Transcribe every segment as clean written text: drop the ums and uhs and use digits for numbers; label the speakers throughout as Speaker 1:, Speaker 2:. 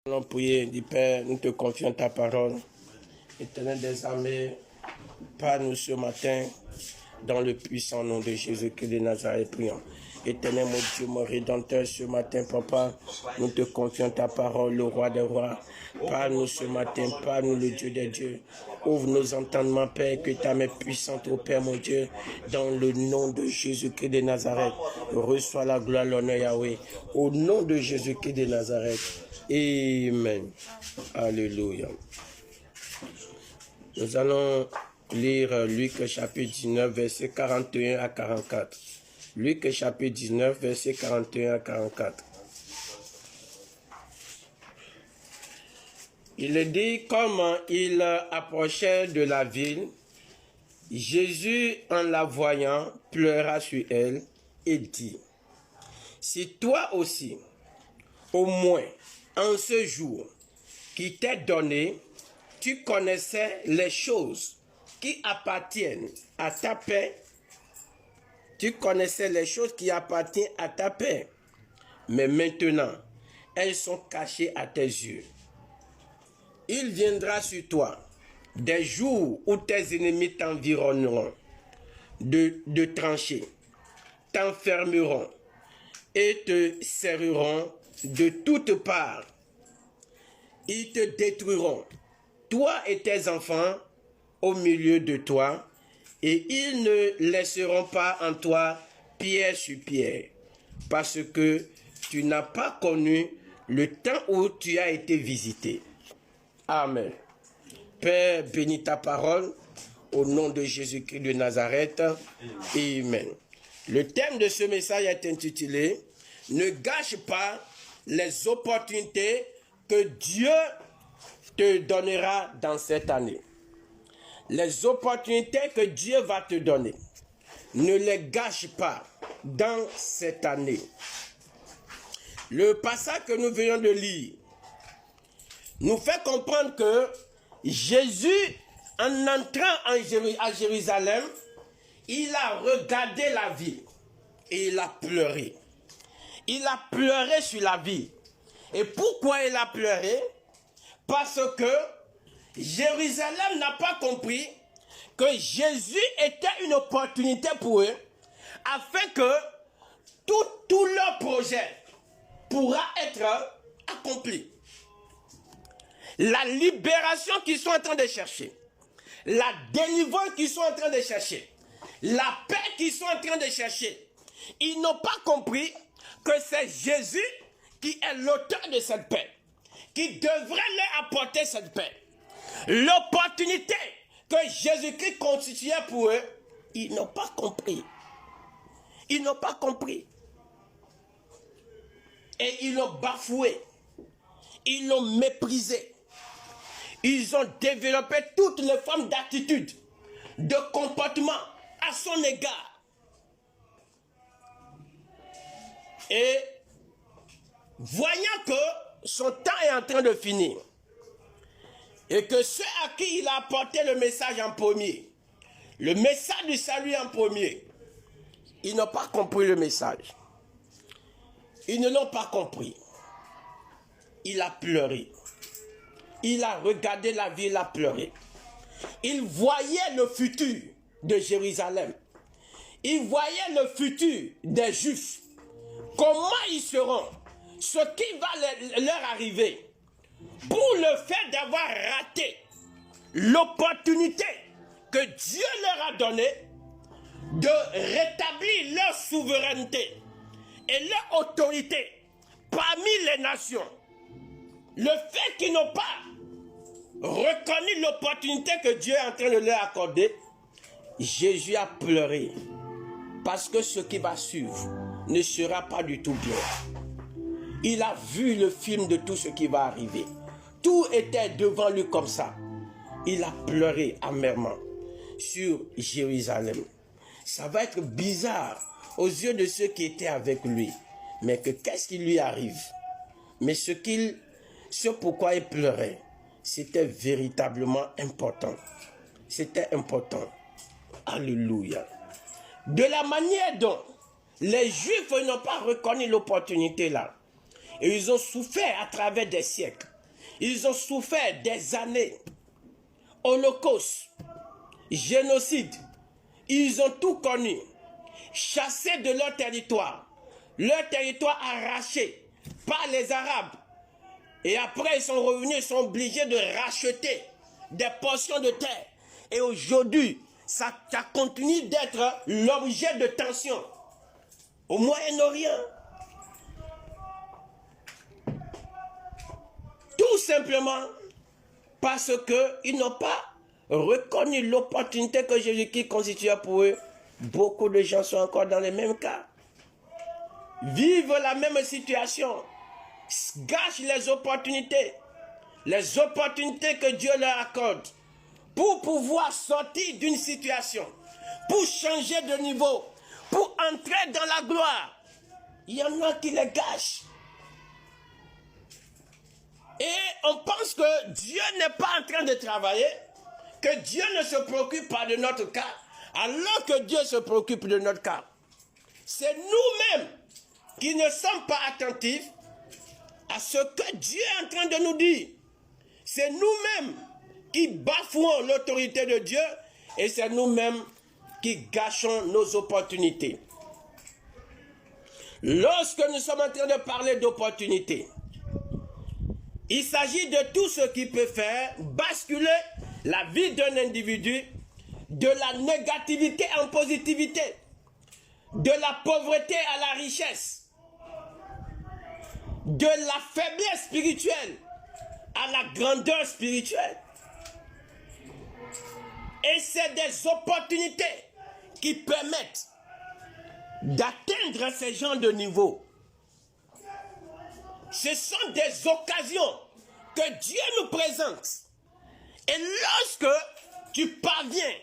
Speaker 1: Nous allons prier, dit Père, nous te confions ta parole. Éternel des armées, parle-nous ce matin, dans le puissant nom de Jésus-Christ de Nazareth, prions. Éternel, mon Dieu, mon Rédempteur, ce matin, Papa, nous te confions ta parole, le roi des rois. Parle-nous ce matin, parle-nous le Dieu des dieux. Ouvre nos entendements, Père, que ta main puissante, ô Père, mon Dieu, dans le nom de Jésus-Christ de Nazareth. Reçois la gloire, l'honneur, Yahweh. Au nom de Jésus-Christ de Nazareth. Amen. Alléluia. Nous allons lire Luc chapitre 19, versets 41 à 44. Luc chapitre 19, versets 41 à 44. Il est dit, comme il approchait de la ville, Jésus, en la voyant, pleura sur elle et dit, « Si toi aussi, au moins en ce jour qui t'est donné, tu connaissais les choses qui appartiennent à ta paix, tu connaissais les choses qui appartiennent à ta paix, mais maintenant, elles sont cachées à tes yeux. Il viendra sur toi des jours où tes ennemis t'environneront de tranchées, t'enfermeront et te serreront de toutes parts. Ils te détruiront, toi et tes enfants, au milieu de toi, et ils ne laisseront pas en toi pierre sur pierre, parce que tu n'as pas connu le temps où tu as été visité. » Amen. Père, bénis ta parole, au nom de Jésus-Christ de Nazareth. Amen. Le thème de ce message est intitulé « Ne gâche pas les opportunités que Dieu te donnera dans cette année. » Les opportunités que Dieu va te donner, ne les gâche pas dans cette année. Le passage que nous venons de lire nous fait comprendre que Jésus, en entrant à Jérusalem, il a regardé la ville et il a pleuré. Il a pleuré sur la ville. Et pourquoi il a pleuré? Parce que Jérusalem n'a pas compris que Jésus était une opportunité pour eux afin que tout leur projet pourra être accompli. La libération qu'ils sont en train de chercher, la délivrance qu'ils sont en train de chercher, la paix qu'ils sont en train de chercher, ils n'ont pas compris que c'est Jésus qui est l'auteur de cette paix, qui devrait leur apporter cette paix. L'opportunité que Jésus-Christ constituait pour eux, ils n'ont pas compris. Ils n'ont pas compris. Et ils l'ont bafoué. Ils l'ont méprisé. Ils ont développé toutes les formes d'attitude, de comportement à son égard. Et voyant que son temps est en train de finir, et que ceux à qui il a apporté le message en premier, le message du salut en premier, ils n'ont pas compris le message. Ils ne l'ont pas compris. Il a pleuré. Il a regardé la ville, il a pleuré. Il voyait le futur de Jérusalem. Il voyait le futur des Juifs. Comment ils seront, ce qui va leur arriver. Pour le fait d'avoir raté l'opportunité que Dieu leur a donnée de rétablir leur souveraineté et leur autorité parmi les nations. Le fait qu'ils n'ont pas reconnu l'opportunité que Dieu est en train de leur accorder, Jésus a pleuré parce que ce qui va suivre ne sera pas du tout bien. Il a vu le film de tout ce qui va arriver. Tout était devant lui comme ça. Il a pleuré amèrement sur Jérusalem. Ça va être bizarre aux yeux de ceux qui étaient avec lui. Mais qu'est-ce qui lui arrive? Mais ce pourquoi il pleurait, c'était véritablement important. C'était important. Alléluia. De la manière dont les Juifs n'ont pas reconnu l'opportunité là, et ils ont souffert à travers des siècles, Ils ont souffert des années. Holocauste, génocide. Ils ont tout connu. Chassés de leur territoire arraché par les Arabes. Et après, ils sont revenus, ils sont obligés de racheter des portions de terre. Et aujourd'hui, ça continue d'être l'objet de tension au Moyen-Orient. Tout simplement parce qu'ils n'ont pas reconnu l'opportunité que Jésus-Christ constituait pour eux. Beaucoup de gens sont encore dans les mêmes cas. Vivent la même situation. Gâchent les opportunités que Dieu leur accorde pour pouvoir sortir d'une situation, pour changer de niveau, pour entrer dans la gloire. Il y en a qui les gâchent. Et on pense que Dieu n'est pas en train de travailler, que Dieu ne se préoccupe pas de notre cas, alors que Dieu se préoccupe de notre cas. C'est nous-mêmes qui ne sommes pas attentifs à ce que Dieu est en train de nous dire. C'est nous-mêmes qui bafouons l'autorité de Dieu et c'est nous-mêmes qui gâchons nos opportunités. Lorsque nous sommes en train de parler d'opportunités, il s'agit de tout ce qui peut faire basculer la vie d'un individu de la négativité en positivité, de la pauvreté à la richesse, de la faiblesse spirituelle à la grandeur spirituelle. Et c'est des opportunités qui permettent d'atteindre ces genres de niveaux. Ce sont des occasions que Dieu nous présente. Et lorsque tu parviens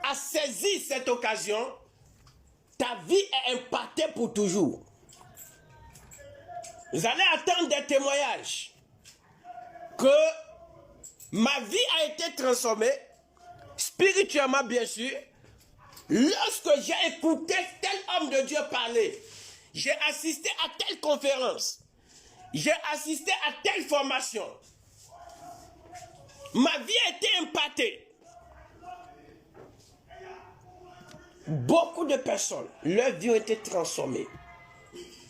Speaker 1: à saisir cette occasion, ta vie est impactée pour toujours. Vous allez attendre des témoignages que ma vie a été transformée, spirituellement bien sûr, lorsque j'ai écouté tel homme de Dieu parler. J'ai assisté à telle conférence. J'ai assisté à telle formation. Ma vie a été impactée. Beaucoup de personnes, leur vie a été transformée.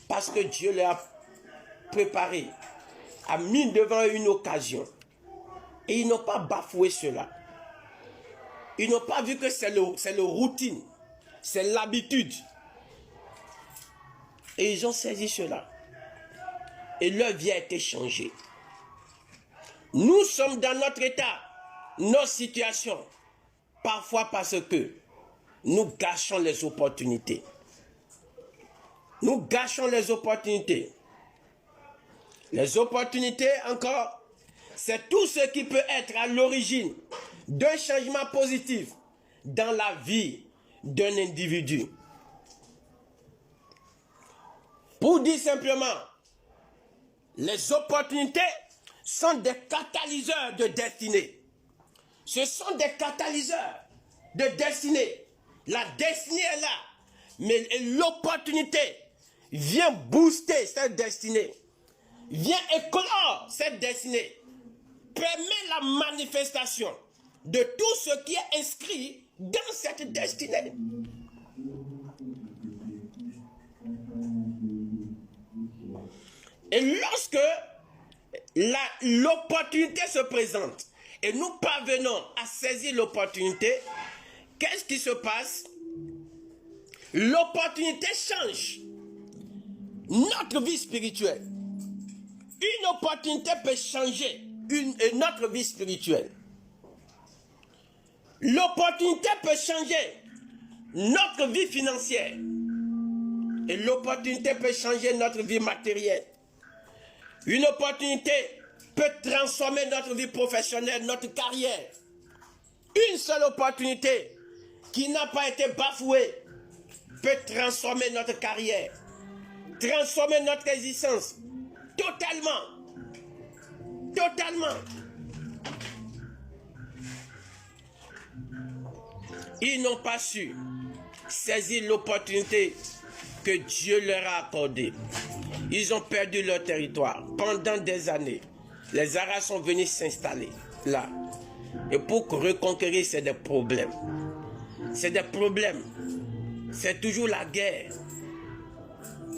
Speaker 1: Parce que Dieu leur a préparé, a mis devant eux une occasion. Et ils n'ont pas bafoué cela. Ils n'ont pas vu que c'est le routine. C'est l'habitude. Et ils ont saisi cela. Et leur vie a été changée. Nous sommes dans notre état, nos situations, parfois parce que nous gâchons les opportunités. Nous gâchons les opportunités. Les opportunités, encore, c'est tout ce qui peut être à l'origine d'un changement positif dans la vie d'un individu. Pour dire simplement, les opportunités sont des catalyseurs de destinée. Ce sont des catalyseurs de destinée. La destinée est là, mais l'opportunité vient booster cette destinée, vient éclore cette destinée, permet la manifestation de tout ce qui est inscrit dans cette destinée. Et lorsque l'opportunité se présente et nous parvenons à saisir l'opportunité, qu'est-ce qui se passe? L'opportunité change notre vie spirituelle. Une opportunité peut changer notre vie spirituelle. L'opportunité peut changer notre vie financière. Et l'opportunité peut changer notre vie matérielle. Une opportunité peut transformer notre vie professionnelle, notre carrière. Une seule opportunité qui n'a pas été bafouée peut transformer notre carrière, transformer notre existence totalement. Totalement. Ils n'ont pas su saisir l'opportunité que Dieu leur a accordée. Ils ont perdu leur territoire pendant des années. Les Arabes sont venus s'installer là. Et pour reconquérir, c'est des problèmes. C'est des problèmes. C'est toujours la guerre.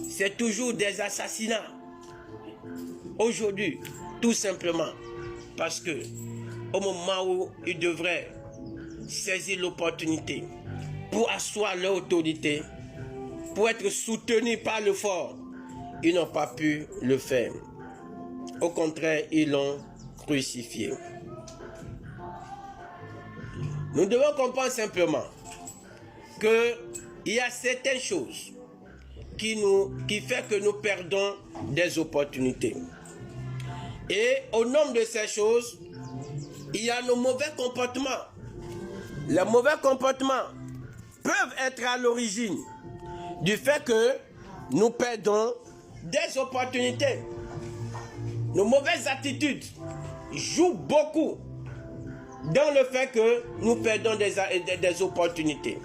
Speaker 1: C'est toujours des assassinats. Aujourd'hui, tout simplement, parce que au moment où ils devraient saisir l'opportunité pour asseoir leur autorité, pour être soutenus par le fort, ils n'ont pas pu le faire. Au contraire, ils l'ont crucifié. Nous devons comprendre simplement qu'il y a certaines choses qui fait que nous perdons des opportunités. Et au nombre de ces choses, il y a nos mauvais comportements. Les mauvais comportements peuvent être à l'origine du fait que nous perdons des opportunités. Nos mauvaises attitudes jouent beaucoup dans le fait que nous perdons des opportunités.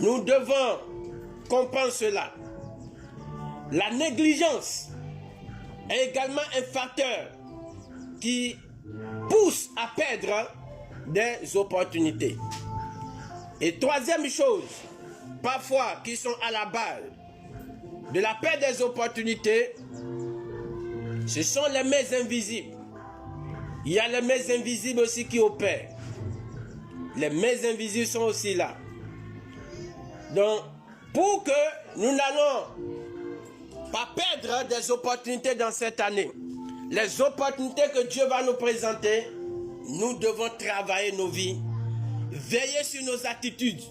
Speaker 1: Nous devons comprendre cela. La négligence est également un facteur qui pousse à perdre des opportunités. Et troisième chose, parfois qui sont à la base de la perte des opportunités, ce sont les mains invisibles. Il y a les mains invisibles aussi qui opèrent. Les mains invisibles sont aussi là. Donc, pour que nous n'allons pas perdre des opportunités dans cette année, les opportunités que Dieu va nous présenter, nous devons travailler nos vies, veiller sur nos attitudes,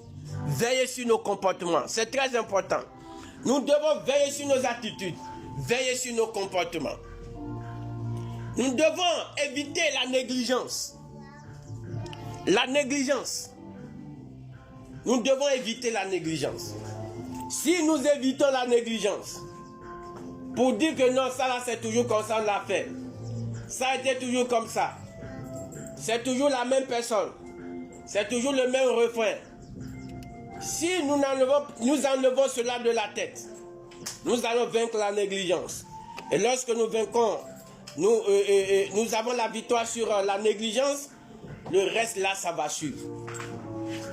Speaker 1: veiller sur nos comportements. C'est très important. Nous devons veiller sur nos attitudes, veiller sur nos comportements. Nous devons éviter la négligence. La négligence. Nous devons éviter la négligence. Si nous évitons la négligence, pour dire que non, ça là c'est toujours comme ça on l'a fait, ça a été toujours comme ça, c'est toujours la même personne, c'est toujours le même refrain. Si nous enlevons cela de la tête, nous allons vaincre la négligence. Et lorsque nous vaincons, nous avons la victoire sur la négligence, le reste là, ça va suivre.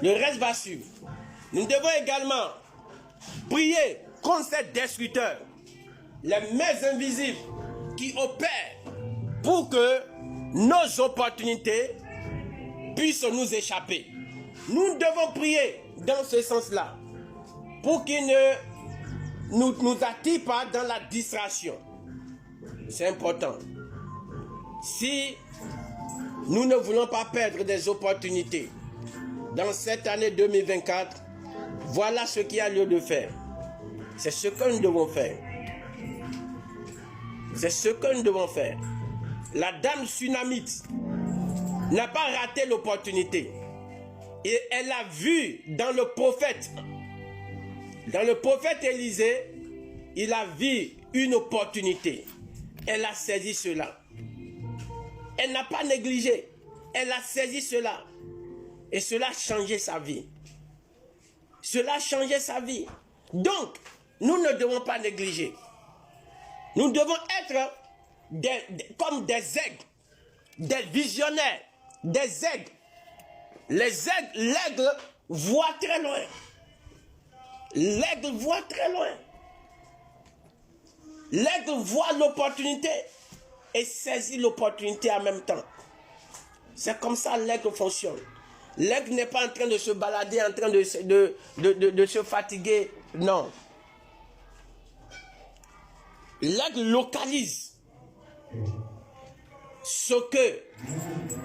Speaker 1: Le reste va suivre. Nous devons également prier contre ces destructeurs, les mains invisibles qui opèrent pour que nos opportunités puissent nous échapper. Nous devons prier dans ce sens-là pour qu'ils ne nous attirent pas dans la distraction. C'est important. Si nous ne voulons pas perdre des opportunités dans cette année 2024, voilà ce qu'il y a lieu de faire. C'est ce que nous devons faire. C'est ce que nous devons faire. La dame Sunamite n'a pas raté l'opportunité. Et elle a vu dans le prophète Élisée, il a vu une opportunité. Elle a saisi cela. Elle n'a pas négligé. Elle a saisi cela. Et cela a changé sa vie. Cela a changé sa vie. Donc, nous ne devons pas négliger. Nous devons être comme des aigles, des visionnaires, des aigles. L'aigle voit très loin. L'aigle voit très loin. L'aigle voit l'opportunité et saisit l'opportunité en même temps. C'est comme ça l'aigle fonctionne. L'aigle n'est pas en train de se balader, en train de se fatiguer. Non. L'aigle localise ce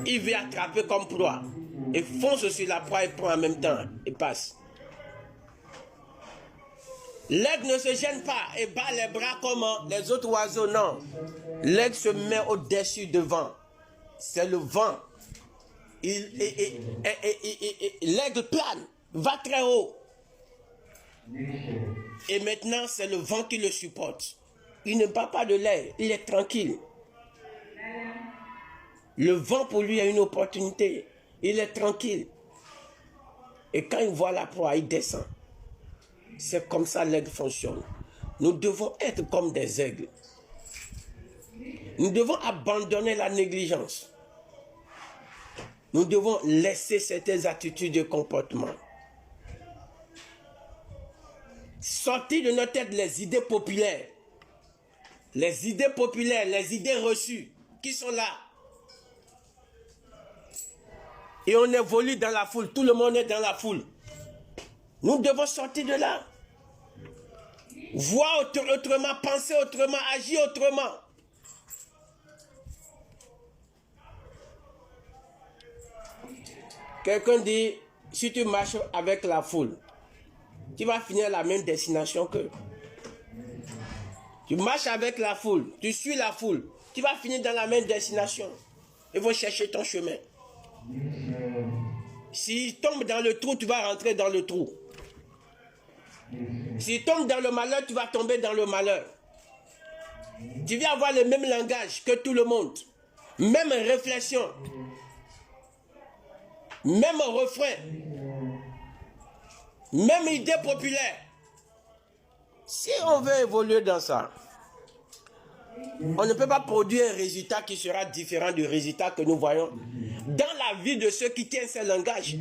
Speaker 1: qu'il veut attraper comme proie. Et fonce sur la proie et prend en même temps. Et passe. L'aigle ne se gêne pas et bat les bras comme les autres oiseaux, non. L'aigle se met au-dessus du vent. C'est le vent. L'aigle plane, va très haut. Et maintenant, c'est le vent qui le supporte. Il ne bat pas de l'air, il est tranquille. Le vent pour lui a une opportunité. Il est tranquille. Et quand il voit la proie, il descend. C'est comme ça l'aigle fonctionne. Nous devons être comme des aigles. Nous devons abandonner la négligence. Nous devons laisser certaines attitudes et comportements. Sortir de notre tête les idées populaires. Les idées populaires, les idées reçues qui sont là. Et on évolue dans la foule. Tout le monde est dans la foule. Nous devons sortir de là. Voir autrement, penser autrement, agir autrement. Quelqu'un dit, si tu marches avec la foule, tu vas finir à la même destination qu'eux. Tu marches avec la foule, tu suis la foule, tu vas finir dans la même destination. Il faut chercher ton chemin. S'il tombe dans le trou, tu vas rentrer dans le trou. S'il tombe dans le malheur, tu vas tomber dans le malheur. Tu vas avoir le même langage que tout le monde. Même réflexion. Même refrain. Même idée populaire. Si on veut évoluer dans ça, on ne peut pas produire un résultat qui sera différent du résultat que nous voyons dans la vie de ceux qui tiennent ces langages,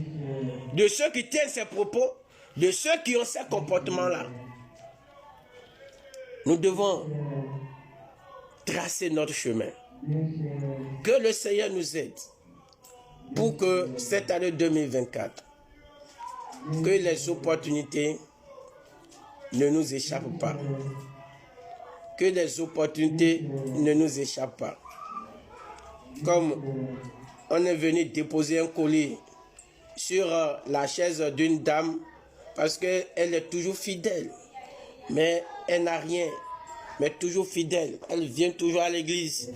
Speaker 1: de ceux qui tiennent ces propos, de ceux qui ont ces comportements-là. Nous devons tracer notre chemin. Que le Seigneur nous aide pour que cette année 2024, que les opportunités ne nous échappent pas. Que les opportunités ne nous échappent pas. Comme on est venu déposer un colis sur la chaise d'une dame parce qu'elle est toujours fidèle. Mais elle n'a rien, mais toujours fidèle. Elle vient toujours à l'église.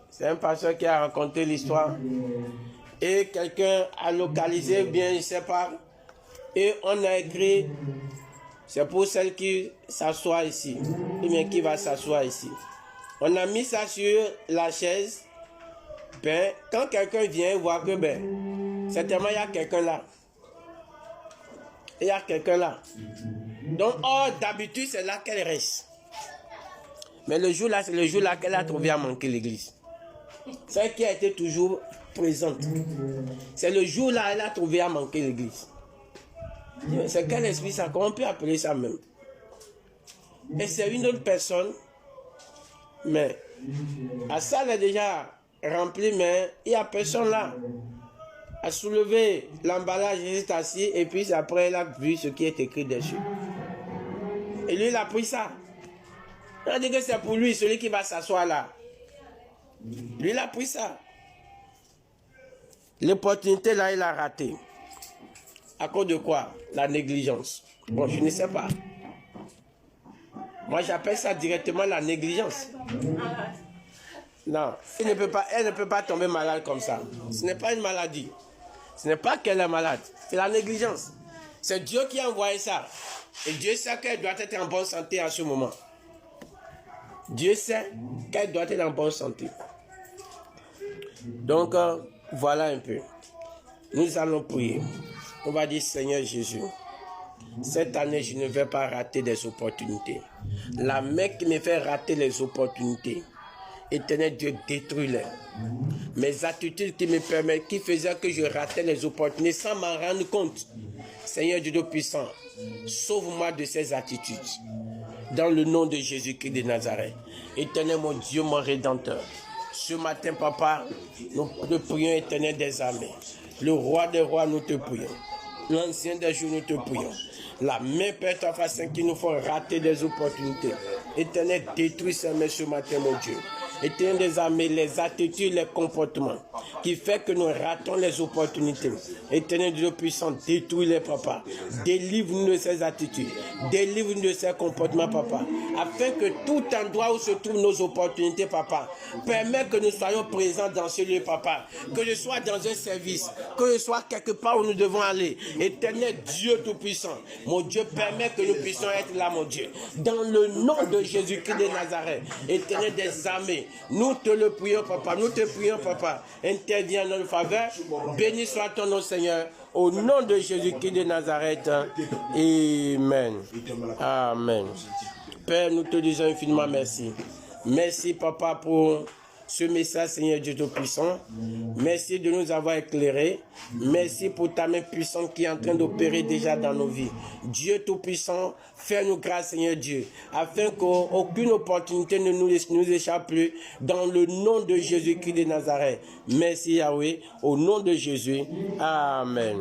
Speaker 1: C'est un pasteur qui a raconté l'histoire. Et quelqu'un a localisé, bien je ne sais pas. Et on a écrit, c'est pour celle qui s'assoit ici. Ou bien qui va s'asseoir ici. On a mis ça sur la chaise. Ben, quand quelqu'un vient voir que, certainement il y a quelqu'un là. Il y a quelqu'un là. Donc, d'habitude, c'est là qu'elle reste. Mais le jour là, c'est le jour là qu'elle a trouvé à manquer l'église. C'est elle qui a été toujours présente. C'est le jour là qu'elle a trouvé à manquer l'église. C'est quel esprit ça? Comment on peut appeler ça même? Et c'est une autre personne. Mais, la salle est déjà remplie, mais il n'y a personne là. A soulevé l'emballage, il est assis, et puis après, il a vu ce qui est écrit dessus. Et lui, il a pris ça. Il a dit que c'est pour lui, celui qui va s'asseoir là. Lui, il a pris ça. L'opportunité là, il a raté. À cause de quoi? La négligence. Bon, je ne sais pas. Moi, j'appelle ça directement la négligence. Non, elle ne peut pas tomber malade comme ça. Ce n'est pas une maladie. Ce n'est pas qu'elle est malade. C'est la négligence. C'est Dieu qui a envoyé ça. Et Dieu sait qu'elle doit être en bonne santé en ce moment. Dieu sait qu'elle doit être en bonne santé. Donc, voilà un peu. Nous allons prier. On va dire, Seigneur Jésus, cette année, je ne vais pas rater des opportunités. La main qui me fait rater les opportunités, Éternel Dieu, détruis-les. Mes attitudes qui me permettent, qui faisaient que je ratais les opportunités sans m'en rendre compte. Seigneur Dieu Tout-Puissant, sauve-moi de ces attitudes. Dans le nom de Jésus-Christ de Nazareth. Éternel mon Dieu, mon Rédempteur. Ce matin, Papa, nous te prions, Éternel des armées. Le roi des rois, nous te prions. L'ancien des jours, nous te prions. La main, Père, ta face qui nous font rater des opportunités. Éternel, détruis ces mains ce matin, mon Dieu. Éternel des armées, les attitudes, les comportements qui fait que nous ratons les opportunités. Éternel Dieu puissant, détruis-les, Papa. Délivre-nous de ces attitudes. Délivre-nous de ces comportements, Papa. Afin que tout endroit où se trouvent nos opportunités, Papa, permet que nous soyons présents dans ce lieu, Papa. Que je sois dans un service, que je sois quelque part où nous devons aller. Éternel Dieu Tout-Puissant, mon Dieu, permet que nous puissions être là, mon Dieu. Dans le nom de Jésus-Christ de Nazareth, Éternel des armées, nous te le prions, Papa. Nous te prions, Papa. Interviens en notre faveur. Béni soit ton nom, Seigneur. Au nom de Jésus-Christ de Nazareth. Amen. Amen. Père, nous te disons infiniment merci. Merci, Papa, pour ce message, Seigneur Dieu Tout-Puissant. Merci de nous avoir éclairés. Merci pour ta main puissante qui est en train d'opérer déjà dans nos vies. Dieu Tout-Puissant, fais-nous grâce, Seigneur Dieu, afin qu'aucune opportunité ne nous échappe plus, dans le nom de Jésus-Christ de Nazareth. Merci, Yahweh, au nom de Jésus. Amen.